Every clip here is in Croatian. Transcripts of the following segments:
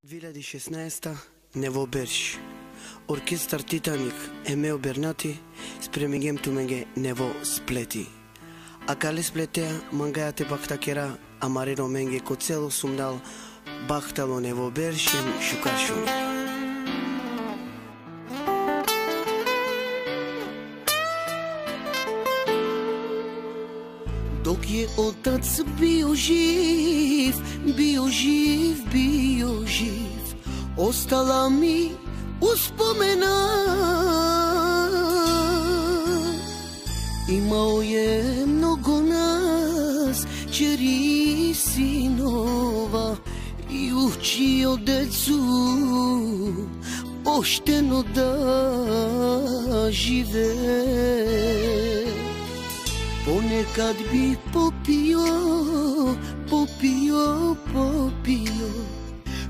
2016 Нево Берш. Оркестър Титаник Емел Бернати спремигем тумеге Нево Сплети. Акали сплетеа мангаяте бахтакера амарино менге коцело сумдал бахтало Нево Бершен шукаршуни. Dok je otac bio živ, ostala mi uspomena. Imao je mnogo nas, čeri sinova, i učio decu pošteno da žive. Ponekad bi popio,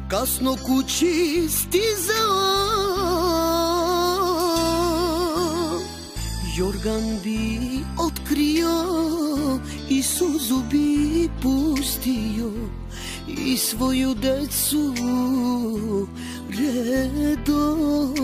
kasno kući stizao. Jorgan bi otkrio i suzu bi pustio i svoju decu redom